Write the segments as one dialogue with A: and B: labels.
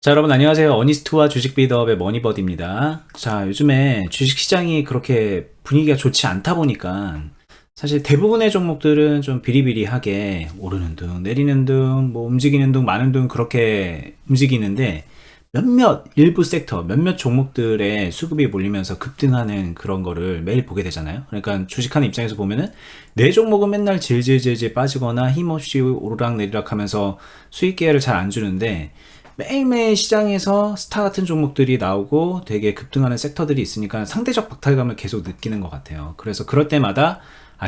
A: 자, 여러분 안녕하세요. 어니스트와 주식 빌드업의 머니버디입니다. 자, 요즘에 주식 시장이 그렇게 분위기가 좋지 않다 보니까 사실 대부분의 종목들은 좀 비리비리하게 오르는 둥, 내리는 둥, 뭐 움직이는 둥, 마는 둥 그렇게 움직이는데 몇몇 일부 섹터, 몇몇 종목들의 수급이 몰리면서 급등하는 그런 거를 매일 보게 되잖아요. 그러니까 주식하는 입장에서 보면은 내 종목은 맨날 질질질질 빠지거나 힘없이 오르락내리락 하면서 수익 기회를 잘 안 주는데 매일매일 시장에서 스타 같은 종목들이 나오고 되게 급등하는 섹터들이 있으니까 상대적 박탈감을 계속 느끼는 것 같아요. 그래서 그럴 때마다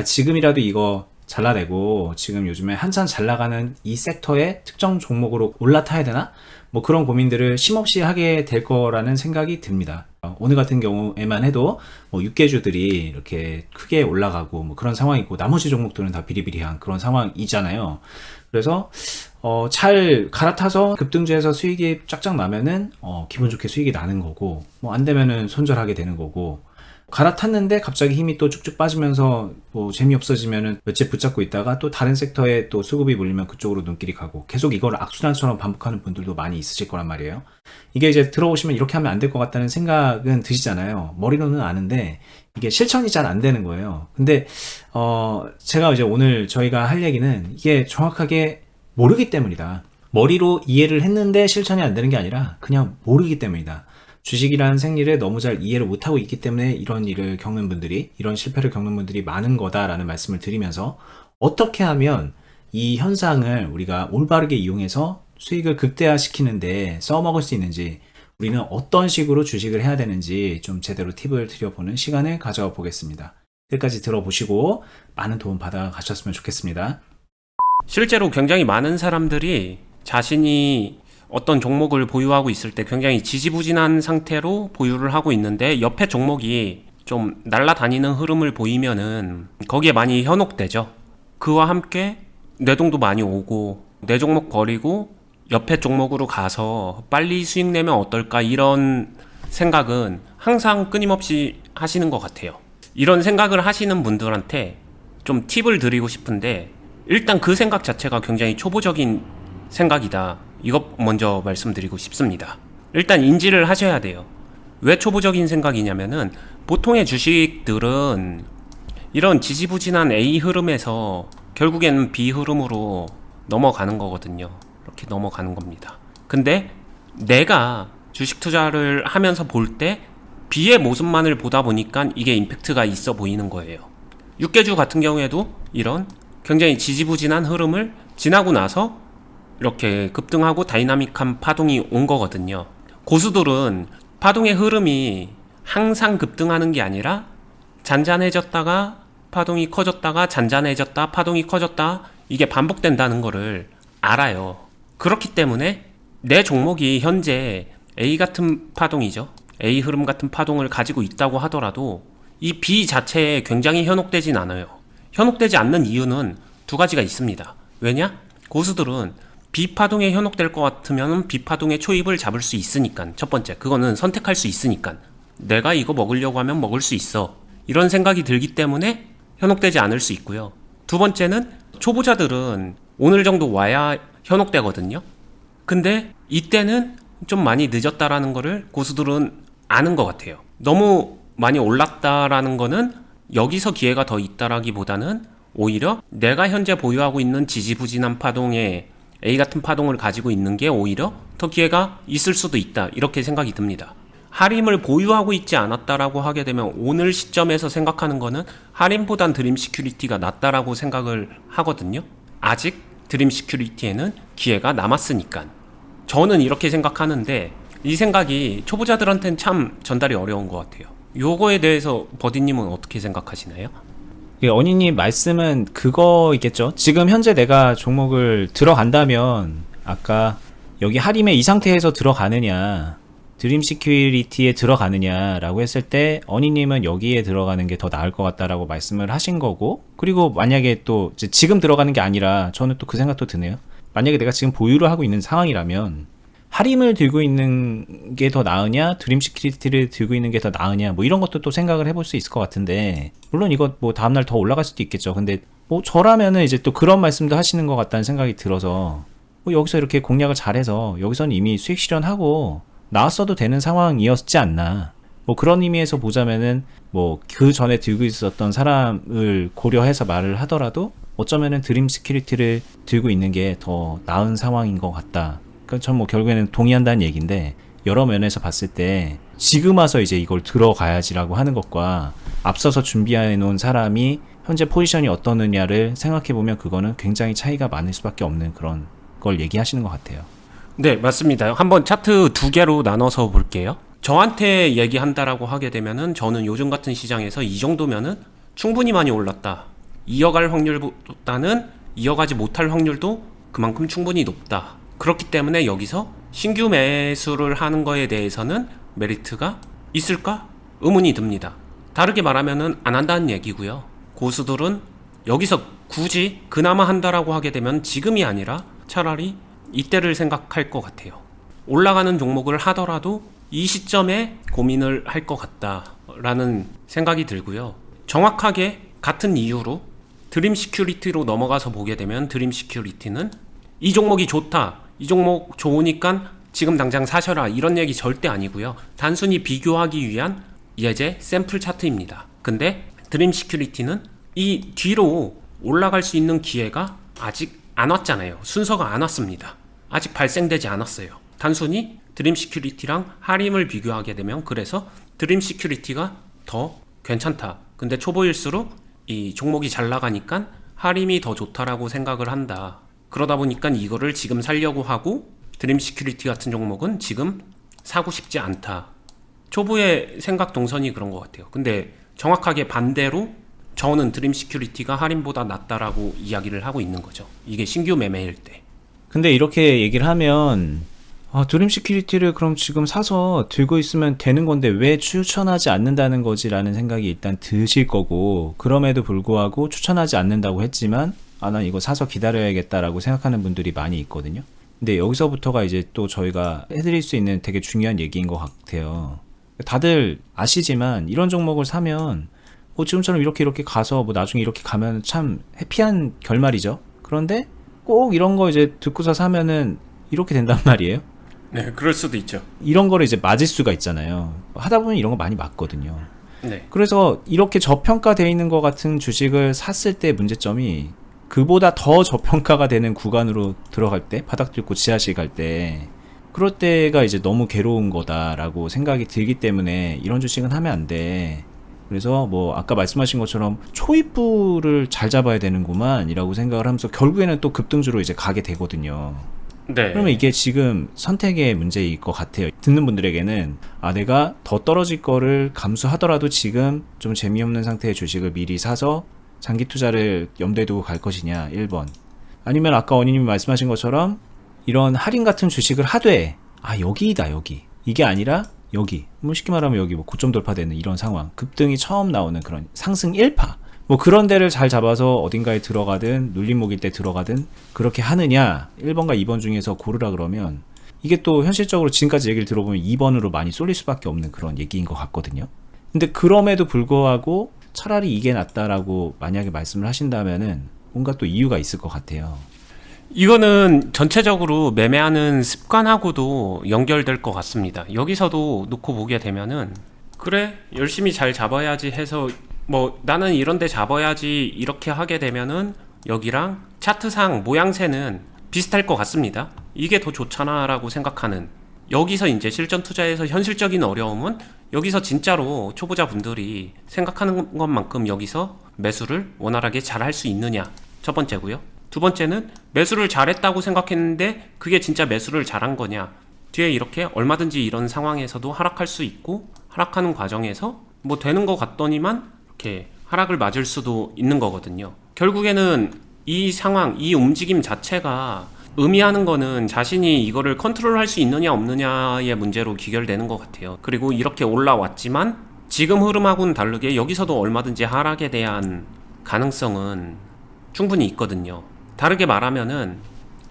A: 지금이라도 이거 잘라내고 지금 요즘에 한참 잘 나가는 이 섹터의 특정 종목으로 올라타야 되나? 뭐 그런 고민들을 쉼없이 하게 될 거라는 생각이 듭니다. 오늘 같은 경우에만 해도 뭐 육개주들이 이렇게 크게 올라가고 뭐 그런 상황이고 나머지 종목들은 다 비리비리한 그런 상황이잖아요. 그래서 잘 갈아타서 급등주에서 수익이 쫙쫙 나면은 기분 좋게 수익이 나는 거고 뭐 안 되면은 손절하게 되는 거고 갈아탔는데 갑자기 힘이 또 쭉쭉 빠지면서 뭐 재미없어지면은 며칠 붙잡고 있다가 또 다른 섹터에 또 수급이 몰리면 그쪽으로 눈길이 가고 계속 이걸 악순환처럼 반복하는 분들도 많이 있으실 거란 말이에요. 이게 이제 들어오시면 이렇게 하면 안 될 것 같다는 생각은 드시잖아요. 머리로는 아는데 이게 실천이 잘 안 되는 거예요. 근데 제가 이제 오늘 저희가 할 얘기는 이게 정확하게 모르기 때문이다. 머리로 이해를 했는데 실천이 안 되는 게 아니라 그냥 모르기 때문이다. 주식이라는 생리를 너무 잘 이해를 못하고 있기 때문에 이런 일을 겪는 분들이, 이런 실패를 겪는 분들이 많은 거다라는 말씀을 드리면서 어떻게 하면 이 현상을 우리가 올바르게 이용해서 수익을 극대화시키는데 써먹을 수 있는지, 우리는 어떤 식으로 주식을 해야 되는지 좀 제대로 팁을 드려보는 시간을 가져와 보겠습니다. 끝까지 들어보시고 많은 도움 받아 가셨으면 좋겠습니다.
B: 실제로 굉장히 많은 사람들이 자신이 어떤 종목을 보유하고 있을 때 굉장히 지지부진한 상태로 보유를 하고 있는데 옆에 종목이 좀 날아다니는 흐름을 보이면은 거기에 많이 현혹되죠. 그와 함께 내동도 많이 오고 내 종목 버리고 옆에 종목으로 가서 빨리 수익 내면 어떨까 이런 생각은 항상 끊임없이 하시는 것 같아요. 이런 생각을 하시는 분들한테 좀 팁을 드리고 싶은데 일단 그 생각 자체가 굉장히 초보적인 생각이다. 이것 먼저 말씀드리고 싶습니다. 일단 인지를 하셔야 돼요. 왜 초보적인 생각이냐면은 보통의 주식들은 이런 지지부진한 A 흐름에서 결국에는 B 흐름으로 넘어가는 거거든요. 이렇게 넘어가는 겁니다. 근데 내가 주식 투자를 하면서 볼 때 B의 모습만을 보다 보니까 이게 임팩트가 있어 보이는 거예요. 육개주 같은 경우에도 이런 굉장히 지지부진한 흐름을 지나고 나서 이렇게 급등하고 다이나믹한 파동이 온 거거든요. 고수들은 파동의 흐름이 항상 급등하는 게 아니라 잔잔해졌다가 파동이 커졌다가 잔잔해졌다 파동이 커졌다 이게 반복된다는 거를 알아요. 그렇기 때문에 내 종목이 현재 A 같은 파동이죠. A 흐름 같은 파동을 가지고 있다고 하더라도 이 B 자체에 굉장히 현혹되진 않아요. 현혹되지 않는 이유는 두 가지가 있습니다. 왜냐? 고수들은 비파동에 현혹될 것 같으면 비파동의 초입을 잡을 수 있으니까. 첫 번째, 그거는 선택할 수 있으니까. 내가 이거 먹으려고 하면 먹을 수 있어. 이런 생각이 들기 때문에 현혹되지 않을 수 있고요. 두 번째는 초보자들은 오늘 정도 와야 현혹되거든요. 근데 이때는 좀 많이 늦었다라는 거를 고수들은 아는 것 같아요. 너무 많이 올랐다라는 거는 여기서 기회가 더 있다라기보다는 오히려 내가 현재 보유하고 있는 지지부진한 파동에 A 같은 파동을 가지고 있는 게 오히려 더 기회가 있을 수도 있다 이렇게 생각이 듭니다. 할인을 보유하고 있지 않았다라고 하게 되면 오늘 시점에서 생각하는 거는 할인보단 드림 시큐리티가 낫다라고 생각을 하거든요. 아직 드림 시큐리티에는 기회가 남았으니까. 저는 이렇게 생각하는데 이 생각이 초보자들한테는 참 전달이 어려운 것 같아요. 요거에 대해서 버디님은 어떻게 생각하시나요?
A: 언니님 말씀은 그거이겠죠. 지금 현재 내가 종목을 들어간다면 아까 여기 하림의 이 상태에서 들어가느냐 드림 시큐리티에 들어가느냐라고 했을 때 언니님은 여기에 들어가는 게 더 나을 것 같다라고 말씀을 하신 거고, 그리고 만약에 또 지금 들어가는 게 아니라 저는 또 그 생각도 드네요. 만약에 내가 지금 보유를 하고 있는 상황이라면 하림을 들고 있는 게 더 나으냐 드림 시큐리티를 들고 있는 게 더 나으냐 뭐 이런 것도 또 생각을 해볼 수 있을 것 같은데, 물론 이거 뭐 다음날 더 올라갈 수도 있겠죠. 근데 뭐 저라면은 이제 또 그런 말씀도 하시는 것 같다는 생각이 들어서 여기서 이렇게 공략을 잘해서 여기서는 이미 수익 실현하고 나왔어도 되는 상황이었지 않나. 뭐 그런 의미에서 보자면은 뭐 그 전에 들고 있었던 사람을 고려해서 말을 하더라도 어쩌면은 드림 시큐리티를 들고 있는 게 더 나은 상황인 것 같다. 그러니까 전 뭐 결국에는 동의한다는 얘기인데, 여러 면에서 봤을 때 지금 와서 이제 이걸 들어가야지라고 하는 것과 앞서서 준비해 놓은 사람이 현재 포지션이 어떠느냐를 생각해 보면 그거는 굉장히 차이가 많을 수밖에 없는 그런 걸 얘기하시는 것 같아요.
B: 네, 맞습니다. 한번 차트 두 개로 나눠서 볼게요. 저한테 얘기한다라고 하게 되면은 저는 요즘 같은 시장에서 이 정도면은 충분히 많이 올랐다. 이어갈 확률보다는 이어가지 못할 확률도 그만큼 충분히 높다. 그렇기 때문에 여기서 신규 매수를 하는 거에 대해서는 메리트가 있을까? 의문이 듭니다. 다르게 말하면은 안 한다는 얘기고요. 고수들은 여기서 굳이 그나마 한다라고 하게 되면 지금이 아니라 차라리 이때를 생각할 것 같아요. 올라가는 종목을 하더라도 이 시점에 고민을 할 것 같다라는 생각이 들고요. 정확하게 같은 이유로 드림 시큐리티로 넘어가서 보게 되면 드림 시큐리티는 이 종목이 좋다, 이 종목 좋으니까 지금 당장 사셔라, 이런 얘기 절대 아니고요. 단순히 비교하기 위한 예제 샘플 차트입니다. 근데 드림 시큐리티는 이 뒤로 올라갈 수 있는 기회가 아직 안 왔잖아요. 순서가 안 왔습니다. 아직 발생되지 않았어요. 단순히 드림 시큐리티랑 하림을 비교하게 되면 그래서 드림 시큐리티가 더 괜찮다. 근데 초보일수록 이 종목이 잘 나가니까 하림이 더 좋다라고 생각을 한다. 그러다 보니까 이거를 지금 살려고 하고 드림 시큐리티 같은 종목은 지금 사고 싶지 않다. 초보의 생각 동선이 그런 것 같아요. 근데 정확하게 반대로 저는 드림 시큐리티가 할인보다 낫다라고 이야기를 하고 있는 거죠. 이게 신규 매매일 때.
A: 근데 이렇게 얘기를 하면 드림 시큐리티를 그럼 지금 사서 들고 있으면 되는 건데 왜 추천하지 않는다는 거지라는 생각이 일단 드실 거고, 그럼에도 불구하고 추천하지 않는다고 했지만 난 이거 사서 기다려야겠다라고 생각하는 분들이 많이 있거든요. 근데 여기서부터가 이제 또 저희가 해드릴 수 있는 되게 중요한 얘기인 것 같아요. 다들 아시지만 이런 종목을 사면 지금처럼 이렇게 가서 나중에 이렇게 가면 참 해피한 결말이죠. 그런데 꼭 이런 거 이제 듣고서 사면은 이렇게 된단 말이에요.
B: 네, 그럴 수도 있죠.
A: 이런 거를 이제 맞을 수가 있잖아요. 하다 보면 이런 거 많이 맞거든요.
B: 네.
A: 그래서 이렇게 저평가되어 있는 것 같은 주식을 샀을 때 문제점이 그보다 더 저평가가 되는 구간으로 들어갈 때, 바닥 뚫고 지하실 갈 때, 그럴 때가 이제 너무 괴로운 거다라고 생각이 들기 때문에 이런 주식은 하면 안 돼. 그래서 뭐 아까 말씀하신 것처럼 초입부를 잘 잡아야 되는구만 이라고 생각을 하면서 결국에는 또 급등주로 이제 가게 되거든요.
B: 네.
A: 그러면 이게 지금 선택의 문제일 것 같아요. 듣는 분들에게는 내가 더 떨어질 거를 감수하더라도 지금 좀 재미없는 상태의 주식을 미리 사서 장기 투자를 염두에 두고 갈 것이냐, 1번. 아니면 아까 원희님이 말씀하신 것처럼 이런 할인 같은 주식을 하되 여기다 여기, 이게 아니라 여기, 뭐 쉽게 말하면 여기 뭐 고점 돌파되는 이런 상황, 급등이 처음 나오는 그런 상승 1파, 뭐 그런 데를 잘 잡아서 어딘가에 들어가든 눌림목일 때 들어가든 그렇게 하느냐, 1번과 2번 중에서 고르라 그러면 이게 또 현실적으로 지금까지 얘기를 들어보면 2번으로 많이 쏠릴 수밖에 없는 그런 얘기인 것 같거든요. 근데 그럼에도 불구하고 차라리 이게 낫다라고 만약에 말씀을 하신다면은 뭔가 또 이유가 있을 것 같아요.
B: 이거는 전체적으로 매매하는 습관하고도 연결될 것 같습니다. 여기서도 놓고 보게 되면은 그래, 열심히 잘 잡아야지 해서 뭐 나는 이런 데 잡아야지 이렇게 하게 되면은 여기랑 차트상 모양새는 비슷할 것 같습니다. 이게 더 좋잖아 라고 생각하는, 여기서 이제 실전 투자에서 현실적인 어려움은 여기서 진짜로 초보자 분들이 생각하는 것만큼 여기서 매수를 원활하게 잘 할 수 있느냐, 첫 번째고요. 두 번째는 매수를 잘했다고 생각했는데 그게 진짜 매수를 잘한 거냐, 뒤에 이렇게 얼마든지 이런 상황에서도 하락할 수 있고 하락하는 과정에서 뭐 되는 것 같더니만 이렇게 하락을 맞을 수도 있는 거거든요. 결국에는 이 상황, 이 움직임 자체가 의미하는 거는 자신이 이거를 컨트롤할 수 있느냐 없느냐의 문제로 귀결되는 것 같아요. 그리고 이렇게 올라왔지만 지금 흐름하고는 다르게 여기서도 얼마든지 하락에 대한 가능성은 충분히 있거든요. 다르게 말하면은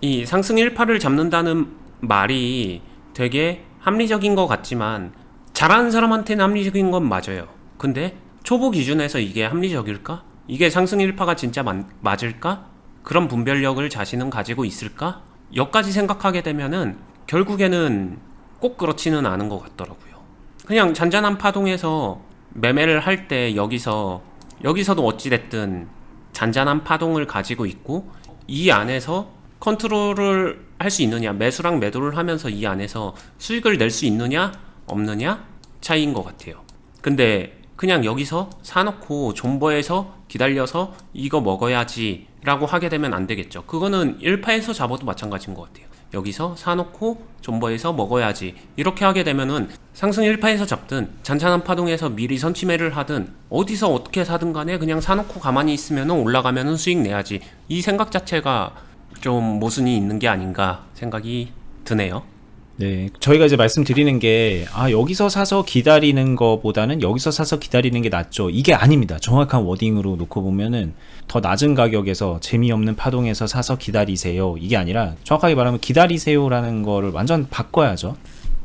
B: 이 상승 1파를 잡는다는 말이 되게 합리적인 것 같지만 잘하는 사람한테는 합리적인 건 맞아요. 근데 초보 기준에서 이게 합리적일까? 이게 상승 1파가 진짜 맞을까? 그런 분별력을 자신은 가지고 있을까? 여기까지 생각하게 되면은 결국에는 꼭 그렇지는 않은 것 같더라고요. 그냥 잔잔한 파동에서 매매를 할 때 여기서도 어찌됐든 잔잔한 파동을 가지고 있고, 이 안에서 컨트롤을 할 수 있느냐, 매수랑 매도를 하면서 이 안에서 수익을 낼 수 있느냐 없느냐 차이인 것 같아요. 근데 그냥 여기서 사놓고 존버해서 기다려서 이거 먹어야지 라고 하게 되면 안 되겠죠. 그거는 1파에서 잡아도 마찬가지인 것 같아요. 여기서 사놓고 존버해서 먹어야지 이렇게 하게 되면은 상승 1파에서 잡든 잔잔한 파동에서 미리 선취매를 하든 어디서 어떻게 사든 간에 그냥 사놓고 가만히 있으면은 올라가면은 수익 내야지, 이 생각 자체가 좀 모순이 있는 게 아닌가 생각이 드네요.
A: 네, 저희가 이제 말씀드리는 게, 여기서 사서 기다리는 거보다는 여기서 사서 기다리는 게 낫죠. 이게 아닙니다. 정확한 워딩으로 놓고 보면은 더 낮은 가격에서 재미없는 파동에서 사서 기다리세요. 이게 아니라 정확하게 말하면 기다리세요라는 거를 완전 바꿔야죠.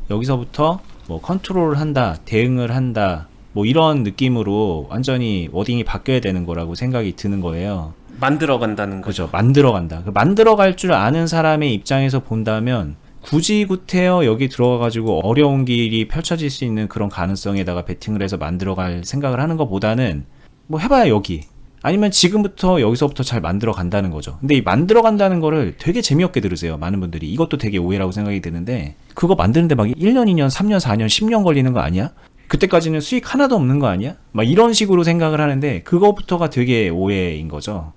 A: 여기서부터 뭐 컨트롤을 한다, 대응을 한다, 뭐 이런 느낌으로 완전히 워딩이 바뀌어야 되는 거라고 생각이 드는 거예요.
B: 만들어 간다는 거죠.
A: 그죠. 만들어 간다. 만들어 갈 줄 아는 사람의 입장에서 본다면 굳이 구태여 여기 들어가가지고 어려운 길이 펼쳐질 수 있는 그런 가능성에다가 베팅을 해서 만들어갈 생각을 하는 것보다는 뭐 해봐야 여기, 아니면 지금부터 여기서부터 잘 만들어 간다는 거죠. 근데 이 만들어 간다는 거를 되게 재미없게 들으세요, 많은 분들이. 이것도 되게 오해라고 생각이 드는데, 그거 만드는데 막 1년, 2년, 3년, 4년, 10년 걸리는 거 아니야? 그때까지는 수익 하나도 없는 거 아니야? 막 이런 식으로 생각을 하는데, 그거부터가 되게 오해인 거죠.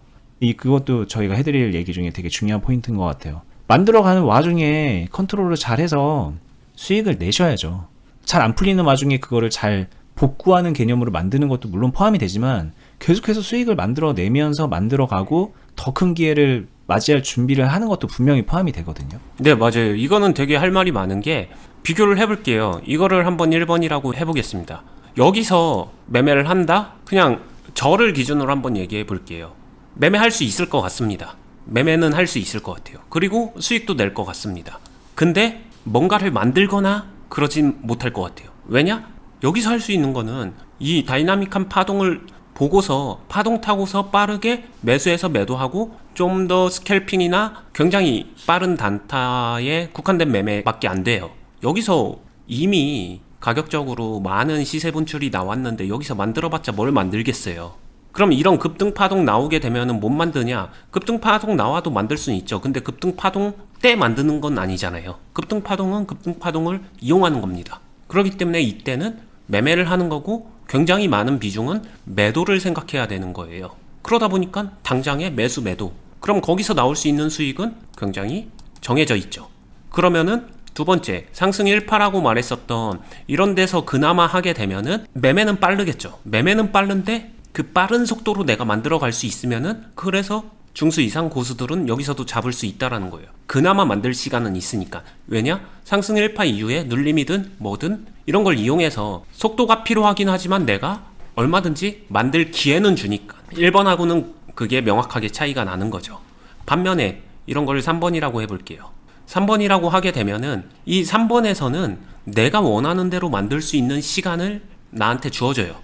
A: 그것도 저희가 해드릴 얘기 중에 되게 중요한 포인트인 것 같아요. 만들어가는 와중에 컨트롤을 잘해서 수익을 내셔야죠. 잘 안 풀리는 와중에 그거를 잘 복구하는 개념으로 만드는 것도 물론 포함이 되지만, 계속해서 수익을 만들어내면서 만들어가고 더 큰 기회를 맞이할 준비를 하는 것도 분명히 포함이 되거든요.
B: 네, 맞아요. 이거는 되게 할 말이 많은 게, 비교를 해볼게요. 이거를 한번 1번이라고 해보겠습니다. 여기서 매매를 한다? 그냥 저를 기준으로 한번 얘기해 볼게요. 매매할 수 있을 것 같습니다. 매매는 할 수 있을 것 같아요. 그리고 수익도 낼 것 같습니다. 근데 뭔가를 만들거나 그러진 못할 것 같아요. 왜냐? 여기서 할 수 있는 거는 이 다이나믹한 파동을 보고서 파동 타고서 빠르게 매수해서 매도하고 좀 더 스캘핑이나 굉장히 빠른 단타에 국한된 매매밖에 안 돼요. 여기서 이미 가격적으로 많은 시세 분출이 나왔는데 여기서 만들어봤자 뭘 만들겠어요. 그럼 이런 급등파동 나오게 되면은 못 만드냐? 급등파동 나와도 만들 수는 있죠. 근데 급등파동 때 만드는 건 아니잖아요. 급등파동은 급등파동을 이용하는 겁니다. 그렇기 때문에 이때는 매매를 하는 거고, 굉장히 많은 비중은 매도를 생각해야 되는 거예요. 그러다 보니까 당장에 매수 매도. 그럼 거기서 나올 수 있는 수익은 굉장히 정해져 있죠. 그러면은 두 번째, 상승 1파라고 말했었던 이런 데서 그나마 하게 되면은 매매는 빠르겠죠. 매매는 빠른데 그 빠른 속도로 내가 만들어 갈 수 있으면은, 그래서 중수 이상 고수들은 여기서도 잡을 수 있다라는 거예요. 그나마 만들 시간은 있으니까. 왜냐? 상승 1파 이후에 눌림이든 뭐든 이런 걸 이용해서 속도가 필요하긴 하지만 내가 얼마든지 만들 기회는 주니까 1번하고는 그게 명확하게 차이가 나는 거죠. 반면에 이런 걸 3번이라고 해볼게요. 3번이라고 하게 되면은 이 3번에서는 내가 원하는 대로 만들 수 있는 시간을 나한테 주어져요.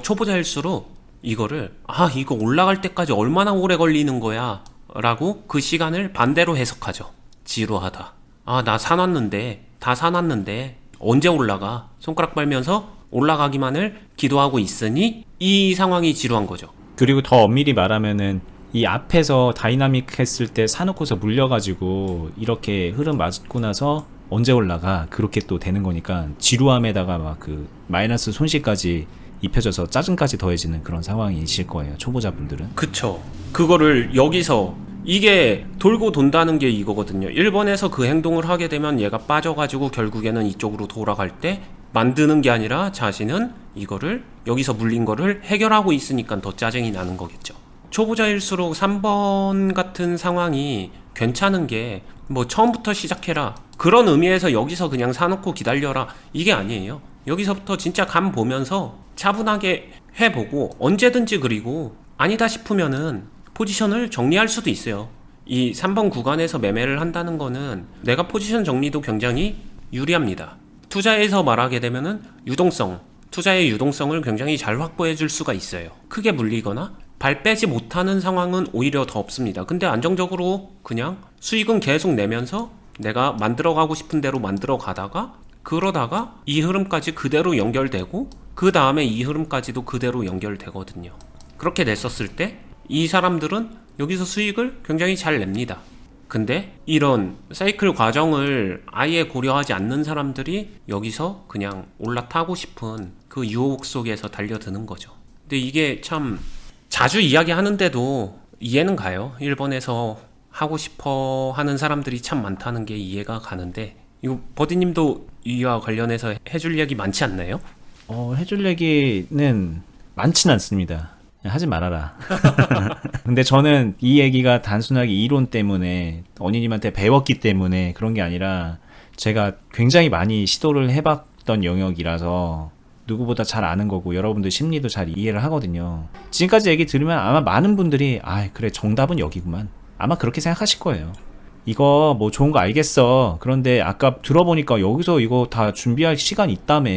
B: 초보자일수록 이거를 이거 올라갈 때까지 얼마나 오래 걸리는 거야 라고 그 시간을 반대로 해석하죠. 지루하다. 나 사놨는데, 다 사놨는데 언제 올라가? 손가락 빨면서 올라가기만을 기도하고 있으니 이 상황이 지루한 거죠.
A: 그리고 더 엄밀히 말하면은 이 앞에서 다이나믹 했을 때 사놓고서 물려가지고 이렇게 흐름 맞고 나서 언제 올라가? 그렇게 또 되는 거니까 지루함에다가 막 그 마이너스 손실까지 입혀져서 짜증까지 더해지는 그런 상황이실 거예요, 초보자분들은.
B: 그쵸. 그거를 여기서 이게 돌고 돈다는 게 이거거든요. 1번에서 그 행동을 하게 되면 얘가 빠져가지고 결국에는 이쪽으로 돌아갈 때 만드는 게 아니라 자신은 이거를 여기서 물린 거를 해결하고 있으니까 더 짜증이 나는 거겠죠. 초보자일수록 3번 같은 상황이 괜찮은 게 뭐 처음부터 시작해라 그런 의미에서 여기서 그냥 사놓고 기다려라 이게 아니에요. 여기서부터 진짜 감 보면서 차분하게 해보고 언제든지, 그리고 아니다 싶으면은 포지션을 정리할 수도 있어요. 이 3번 구간에서 매매를 한다는 거는 내가 포지션 정리도 굉장히 유리합니다. 투자에서 말하게 되면은 투자의 유동성을 굉장히 잘 확보해 줄 수가 있어요. 크게 물리거나 발 빼지 못하는 상황은 오히려 더 없습니다. 근데 안정적으로 그냥 수익은 계속 내면서 내가 만들어가고 싶은 대로 만들어 가다가 그러다가 이 흐름까지 그대로 연결되고 그 다음에 이 흐름까지도 그대로 연결되거든요. 그렇게 냈었을 때 이 사람들은 여기서 수익을 굉장히 잘 냅니다. 근데 이런 사이클 과정을 아예 고려하지 않는 사람들이 여기서 그냥 올라타고 싶은 그 유혹 속에서 달려드는 거죠. 근데 이게 참 자주 이야기하는데도 이해는 가요. 일본에서 하고 싶어 하는 사람들이 참 많다는 게 이해가 가는데, 이거 버디님도 이와 관련해서 해줄 얘기 많지 않나요?
A: 해줄 얘기는 많진 않습니다. 그냥 하지 말아라. 근데 저는 이 얘기가 단순하게 이론 때문에 언니님한테 배웠기 때문에 그런 게 아니라 제가 굉장히 많이 시도를 해봤던 영역이라서 누구보다 잘 아는 거고 여러분들 심리도 잘 이해를 하거든요. 지금까지 얘기 들으면 아마 많은 분들이 그래 정답은 여기구만 아마 그렇게 생각하실 거예요. 이거 뭐 좋은 거 알겠어. 그런데 아까 들어보니까 여기서 이거 다 준비할 시간 있다며,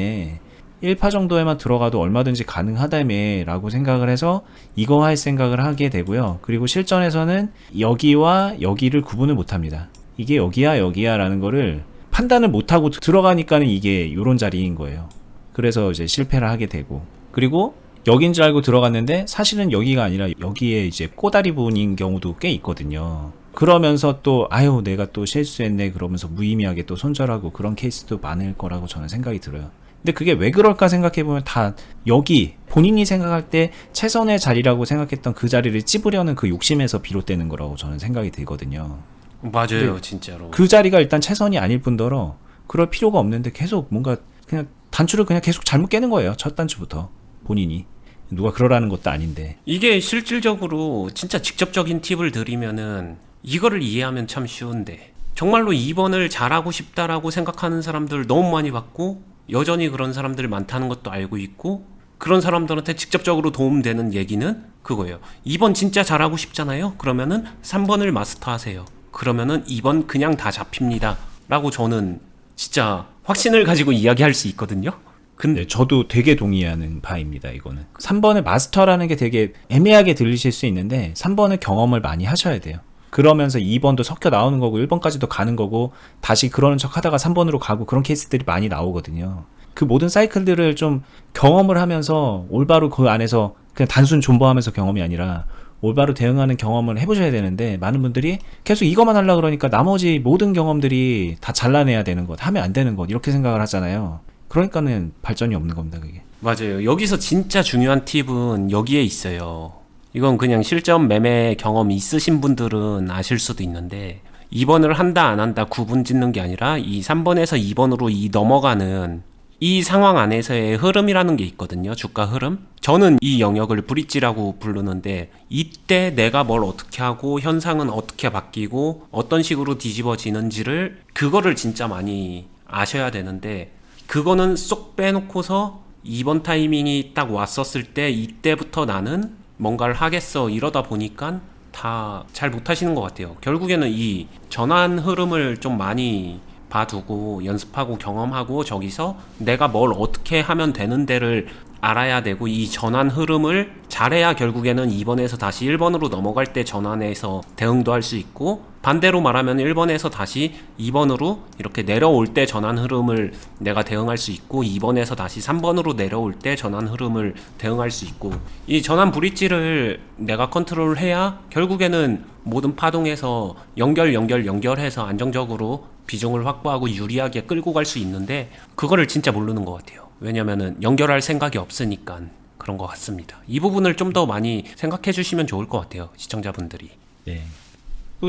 A: 1파 정도에만 들어가도 얼마든지 가능하다며 라고 생각을 해서 이거 할 생각을 하게 되고요. 그리고 실전에서는 여기와 여기를 구분을 못합니다. 이게 여기야 여기야 라는 거를 판단을 못하고 들어가니까는 이게 요런 자리인 거예요. 그래서 이제 실패를 하게 되고, 그리고 여긴 줄 알고 들어갔는데 사실은 여기가 아니라 여기에 이제 꼬다리 부분인 경우도 꽤 있거든요. 그러면서 또 내가 또 실수했네 그러면서 무의미하게 또 손절하고 그런 케이스도 많을 거라고 저는 생각이 들어요. 근데 그게 왜 그럴까 생각해보면 다 여기 본인이 생각할 때 최선의 자리라고 생각했던 그 자리를 찝으려는 그 욕심에서 비롯되는 거라고 저는 생각이 들거든요.
B: 맞아요, 진짜로.
A: 그 자리가 일단 최선이 아닐 뿐더러 그럴 필요가 없는데 계속 뭔가 그냥 단추를 그냥 계속 잘못 깨는 거예요. 첫 단추부터 본인이. 누가 그러라는 것도 아닌데.
B: 이게 실질적으로 진짜 직접적인 팁을 드리면은 이거를 이해하면 참 쉬운데, 정말로 2번을 잘하고 싶다라고 생각하는 사람들 너무 많이 봤고 여전히 그런 사람들이 많다는 것도 알고 있고, 그런 사람들한테 직접적으로 도움되는 얘기는 그거예요. 2번 진짜 잘하고 싶잖아요? 그러면은 3번을 마스터하세요. 그러면은 2번 그냥 다 잡힙니다 라고 저는 진짜 확신을 가지고 이야기할 수 있거든요. 근데
A: 저도 되게 동의하는 바입니다. 이거는 3번을 마스터라는 게 되게 애매하게 들리실 수 있는데 3번을 경험을 많이 하셔야 돼요. 그러면서 2번도 섞여 나오는 거고 1번까지도 가는 거고 다시 그러는 척 하다가 3번으로 가고 그런 케이스들이 많이 나오거든요. 그 모든 사이클들을 좀 경험을 하면서 올바로 그 안에서 그냥 단순 존버하면서 경험이 아니라 올바로 대응하는 경험을 해보셔야 되는데, 많은 분들이 계속 이것만 하려고 그러니까 나머지 모든 경험들이 다 잘라내야 되는 것, 하면 안 되는 것 이렇게 생각을 하잖아요. 그러니까는 발전이 없는 겁니다, 그게.
B: 맞아요. 여기서 진짜 중요한 팁은 여기에 있어요. 이건 그냥 실전 매매 경험 있으신 분들은 아실 수도 있는데, 2번을 한다 안 한다 구분 짓는 게 아니라 이 3번에서 2번으로 넘어가는 이 상황 안에서의 흐름이라는 게 있거든요. 주가 흐름. 저는 이 영역을 브릿지라고 부르는데, 이때 내가 뭘 어떻게 하고 현상은 어떻게 바뀌고 어떤 식으로 뒤집어지는지를, 그거를 진짜 많이 아셔야 되는데, 그거는 쏙 빼놓고서 2번 타이밍이 딱 왔었을 때 이때부터 나는 뭔가를 하겠어 이러다 보니까 다 잘 못하시는 것 같아요. 결국에는 이 전환 흐름을 좀 많이 봐두고 연습하고 경험하고 저기서 내가 뭘 어떻게 하면 되는 데를 알아야 되고, 이 전환 흐름을 잘해야 결국에는 2번에서 다시 1번으로 넘어갈 때 전환해서 대응도 할 수 있고, 반대로 말하면 1번에서 다시 2번으로 이렇게 내려올 때 전환 흐름을 내가 대응할 수 있고, 2번에서 다시 3번으로 내려올 때 전환 흐름을 대응할 수 있고, 이 전환 브릿지를 내가 컨트롤해야 결국에는 모든 파동에서 연결해서 안정적으로 비중을 확보하고 유리하게 끌고 갈 수 있는데, 그거를 진짜 모르는 것 같아요. 왜냐면은 연결할 생각이 없으니까 그런 것 같습니다. 이 부분을 좀 더 많이 생각해 주시면 좋을 것 같아요, 시청자분들이.
A: 네.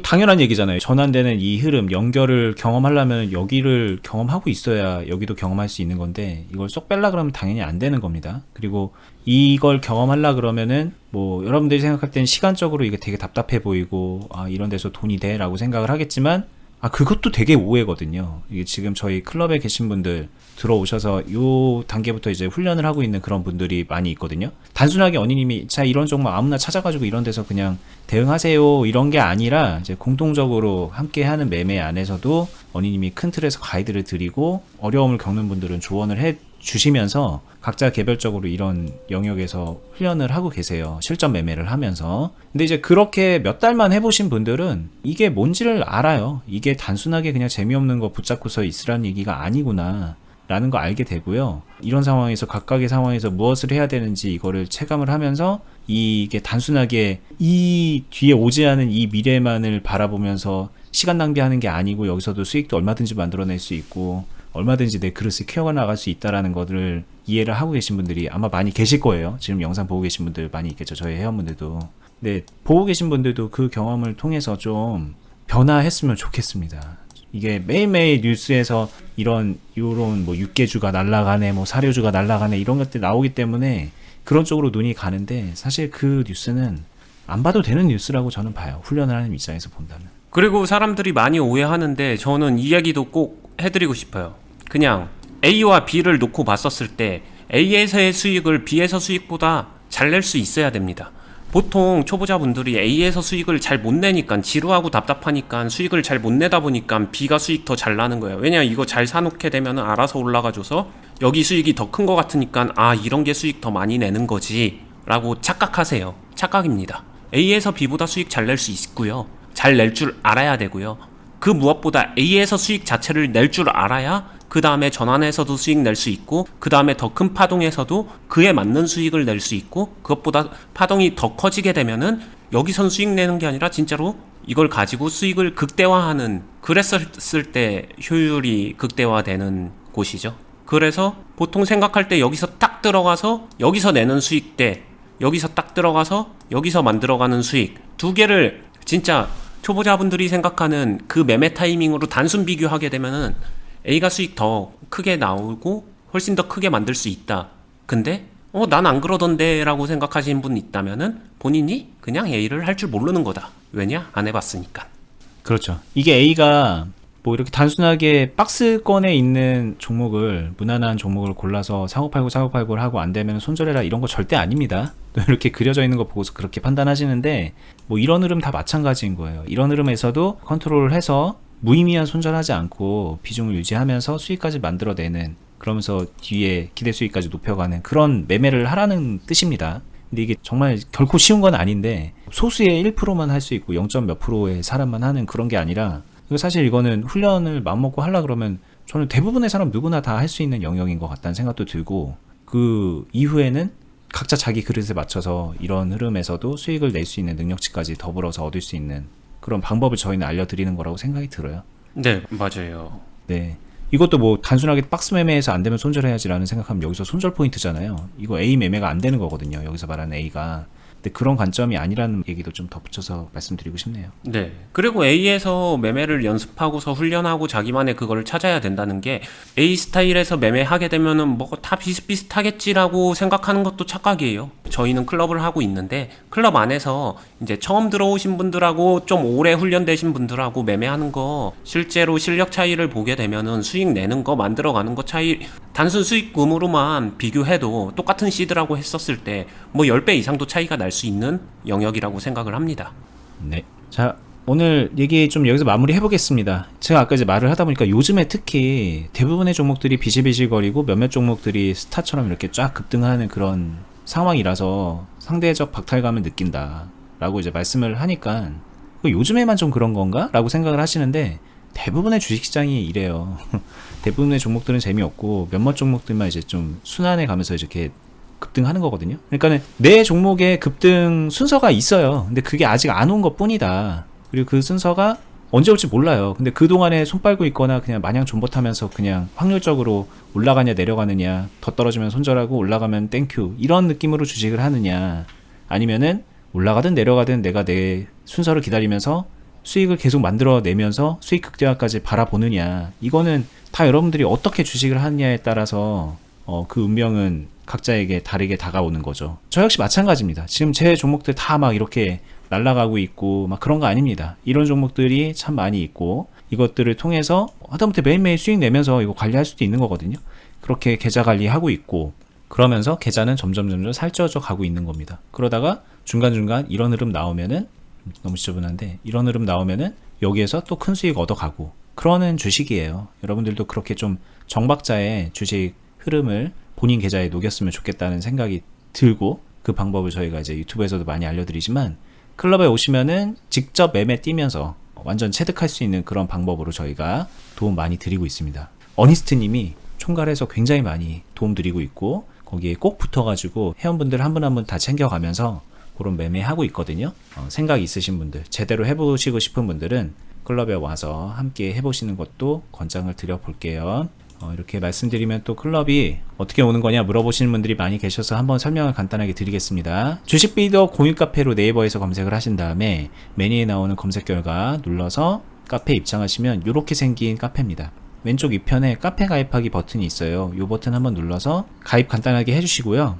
A: 당연한 얘기잖아요. 전환되는 이 흐름, 연결을 경험하려면 여기를 경험하고 있어야 여기도 경험할 수 있는 건데, 이걸 쏙 뺄라 그러면 당연히 안 되는 겁니다. 그리고 이걸 경험하려 그러면은 뭐 여러분들이 생각할 때는 시간적으로 이게 되게 답답해 보이고 이런 데서 돈이 돼 라고 생각을 하겠지만, 그것도 되게 오해거든요. 이게 지금 저희 클럽에 계신 분들 들어오셔서 요 단계부터 이제 훈련을 하고 있는 그런 분들이 많이 있거든요. 단순하게 언니님이 자 이런 종목 아무나 찾아가지고 이런 데서 그냥 대응하세요 이런 게 아니라, 이제 공통적으로 함께하는 매매 안에서도 언니님이 큰 틀에서 가이드를 드리고 어려움을 겪는 분들은 조언을 해 주시면서 각자 개별적으로 이런 영역에서 훈련을 하고 계세요. 실전 매매를 하면서. 근데 이제 그렇게 몇 달만 해보신 분들은 이게 뭔지를 알아요. 이게 단순하게 그냥 재미없는 거 붙잡고서 있으라는 얘기가 아니구나 라는 거 알게 되고요. 이런 상황에서 각각의 상황에서 무엇을 해야 되는지 이거를 체감을 하면서 이게 단순하게 이 뒤에 오지 않은 이 미래만을 바라보면서 시간 낭비하는 게 아니고 여기서도 수익도 얼마든지 만들어낼 수 있고 얼마든지 내 그릇을 키워나갈 수 있다라는 것을 이해를 하고 계신 분들이 아마 많이 계실 거예요. 지금 영상 보고 계신 분들 많이 있겠죠. 저희 회원분들도. 근데 보고 계신 분들도 그 경험을 통해서 좀 변화했으면 좋겠습니다. 이게 매일매일 뉴스에서 요런 뭐 육개주가 날아가네, 뭐 사료주가 날아가네 이런 것들 나오기 때문에 그런 쪽으로 눈이 가는데 사실 그 뉴스는 안 봐도 되는 뉴스라고 저는 봐요. 훈련을 하는 입장에서 본다면.
B: 그리고 사람들이 많이 오해하는데 저는 이 얘기도 꼭 해드리고 싶어요. 그냥 A와 B를 놓고 봤었을 때 A에서의 수익을 B에서 수익보다 잘 낼 수 있어야 됩니다. 보통 초보자분들이 A에서 수익을 잘 못 내니까 지루하고 답답하니까 수익을 잘 못 내다 보니까 B가 수익 더 잘 나는 거예요. 왜냐 이거 잘 사놓게 되면 알아서 올라가줘서 여기 수익이 더 큰 거 같으니까 아 이런 게 수익 더 많이 내는 거지 라고 착각하세요. 착각입니다. A에서 B보다 수익 잘 낼 수 있고요. 잘 낼 줄 알아야 되고요. 그 무엇보다 A에서 수익 자체를 낼 줄 알아야 그 다음에 전환에서도 수익 낼 수 있고 그 다음에 더 큰 파동에서도 그에 맞는 수익을 낼 수 있고 그것보다 파동이 더 커지게 되면은 여기선 수익 내는 게 아니라 진짜로 이걸 가지고 수익을 극대화하는 그랬을 때 효율이 극대화되는 곳이죠. 그래서 보통 생각할 때 여기서 딱 들어가서 여기서 내는 수익 대 여기서 딱 들어가서 여기서 만들어가는 수익 두 개를 진짜 초보자분들이 생각하는 그 매매 타이밍으로 단순 비교하게 되면은 A가 수익 더 크게 나오고 훨씬 더 크게 만들 수 있다. 근데 난 안 그러던데 라고 생각하시는 분 있다면은 본인이 그냥 A를 할 줄 모르는 거다. 왜냐? 안 해봤으니까.
A: 그렇죠. 이게 A가 뭐 이렇게 단순하게 박스권에 있는 종목을 무난한 종목을 골라서 사고팔고를 하고 안 되면 손절해라 이런 거 절대 아닙니다. 또 이렇게 그려져 있는 거 보고서 그렇게 판단하시는데 뭐 이런 흐름 다 마찬가지인 거예요. 이런 흐름에서도 컨트롤을 해서 무의미한 손절하지 않고 비중을 유지하면서 수익까지 만들어내는 그러면서 뒤에 기대 수익까지 높여가는 그런 매매를 하라는 뜻입니다. 근데 이게 정말 결코 쉬운 건 아닌데 소수의 1%만 할 수 있고 0. 몇 프로의 사람만 하는 그런 게 아니라 사실 이거는 훈련을 마음먹고 하려 그러면 저는 대부분의 사람 누구나 다 할 수 있는 영역인 것 같다는 생각도 들고 그 이후에는 각자 자기 그릇에 맞춰서 이런 흐름에서도 수익을 낼 수 있는 능력치까지 더불어서 얻을 수 있는 그런 방법을 저희는 알려드리는 거라고 생각이 들어요.
B: 네, 맞아요.
A: 네. 이것도 뭐 단순하게 박스 매매에서 안 되면 손절해야지라는 생각하면 여기서 손절 포인트잖아요. 이거 A 매매가 안 되는 거거든요. 여기서 말하는 A가. 근데 그런 관점이 아니라는 얘기도 좀 덧붙여서 말씀드리고 싶네요.
B: 네. 그리고 A에서 매매를 연습하고서 훈련하고 자기만의 그거를 찾아야 된다는 게 A 스타일에서 매매하게 되면은 뭐 다 비슷비슷하겠지라고 생각하는 것도 착각이에요. 저희는 클럽을 하고 있는데 클럽 안에서 이제 처음 들어오신 분들하고 좀 오래 훈련되신 분들하고 매매하는 거 실제로 실력 차이를 보게 되면은 수익 내는 거 만들어가는 거 차이 단순 수익금으로만 비교해도 똑같은 시드라고 했었을 때 뭐 10배 이상도 차이가 날 수 있는 영역이라고 생각을 합니다.
A: 네. 자, 오늘 얘기 좀 여기서 마무리 해보겠습니다. 제가 아까 이제 말을 하다 보니까 요즘에 특히 대부분의 종목들이 비실비실거리고 몇몇 종목들이 스타처럼 이렇게 쫙 급등하는 그런 상황이라서 상대적 박탈감을 느낀다 라고 이제 말씀을 하니까 요즘에만 좀 그런 건가? 라고 생각을 하시는데 대부분의 주식시장이 이래요. 대부분의 종목들은 재미없고 몇몇 종목들만 이제 좀 순환해 가면서 이렇게 급등하는 거거든요. 그러니까는 내 종목의 급등 순서가 있어요. 근데 그게 아직 안 온 것 뿐이다. 그리고 그 순서가 언제 올지 몰라요. 근데 그동안에 손 빨고 있거나 그냥 마냥 존버타면서 그냥 확률적으로 올라가냐 내려가느냐 더 떨어지면 손절하고 올라가면 땡큐 이런 느낌으로 주식을 하느냐 아니면은 올라가든 내려가든 내가 내 순서를 기다리면서 수익을 계속 만들어내면서 수익 극대화까지 바라보느냐 이거는 다 여러분들이 어떻게 주식을 하느냐에 따라서 그 운명은 각자에게 다르게 다가오는 거죠. 저 역시 마찬가지입니다. 지금 제 종목들 다 막 이렇게 날아가고 있고 막 그런 거 아닙니다. 이런 종목들이 참 많이 있고 이것들을 통해서 하다못해 매일매일 수익 내면서 이거 관리할 수도 있는 거거든요. 그렇게 계좌 관리하고 있고 그러면서 계좌는 점점 살쪄져 가고 있는 겁니다. 그러다가 중간중간 이런 흐름 나오면은 너무 지저분한데 이런 흐름 나오면은 여기에서 또 큰 수익 얻어가고 그러는 주식이에요. 여러분들도 그렇게 좀 정박자의 주식 흐름을 본인 계좌에 녹였으면 좋겠다는 생각이 들고, 그 방법을 저희가 이제 유튜브에서도 많이 알려드리지만 클럽에 오시면은 직접 매매 뛰면서 완전 체득할 수 있는 그런 방법으로 저희가 도움 많이 드리고 있습니다. 어니스트님이 총괄해서 굉장히 많이 도움 드리고 있고, 거기에 꼭 붙어가지고 회원분들 한 분 한 분 다 챙겨가면서 그런 매매하고 있거든요. 생각 있으신 분들, 제대로 해보시고 싶은 분들은 클럽에 와서 함께 해보시는 것도 권장을 드려볼게요. 이렇게 말씀드리면 또 클럽이 어떻게 오는 거냐 물어보시는 분들이 많이 계셔서 한번 설명을 간단하게 드리겠습니다. 주식비더 공유 카페로 네이버에서 검색을 하신 다음에 메뉴에 나오는 검색 결과 눌러서 카페에 입장하시면 이렇게 생긴 카페입니다. 왼쪽 위편에 카페 가입하기 버튼이 있어요. 이 버튼 한번 눌러서 가입 간단하게 해주시고요.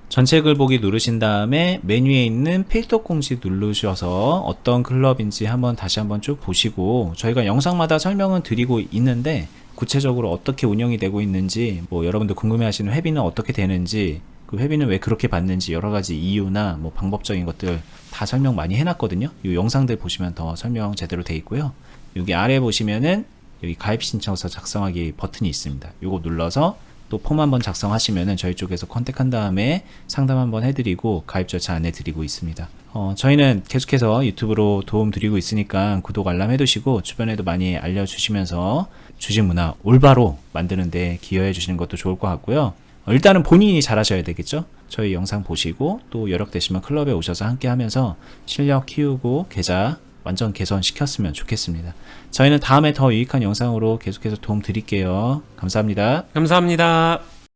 A: 전체 글 보기 누르신 다음에 메뉴에 있는 필터 공지 누르셔서 어떤 클럽인지 다시 한번 쭉 보시고, 저희가 영상마다 설명은 드리고 있는데 구체적으로 어떻게 운영이 되고 있는지, 뭐 여러분들 궁금해하시는 회비는 어떻게 되는지, 그 회비는 왜 그렇게 받는지 여러 가지 이유나 뭐 방법적인 것들 다 설명 많이 해놨거든요. 이 영상들 보시면 더 설명 제대로 돼 있고요. 여기 아래 보시면은 여기 가입 신청서 작성하기 버튼이 있습니다. 요거 눌러서 또 폼 한번 작성하시면은 저희 쪽에서 컨택한 다음에 상담 한번 해드리고 가입 절차 안내드리고 있습니다. 저희는 계속해서 유튜브로 도움 드리고 있으니까 구독 알람 해두시고 주변에도 많이 알려주시면서 주식 문화 올바로 만드는데 기여해 주시는 것도 좋을 것 같고요. 일단은 본인이 잘하셔야 되겠죠. 저희 영상 보시고 또 여력되시면 클럽에 오셔서 함께 하면서 실력 키우고 계좌 완전 개선시켰으면 좋겠습니다. 저희는 다음에 더 유익한 영상으로 계속해서 도움 드릴게요. 감사합니다.
B: 감사합니다.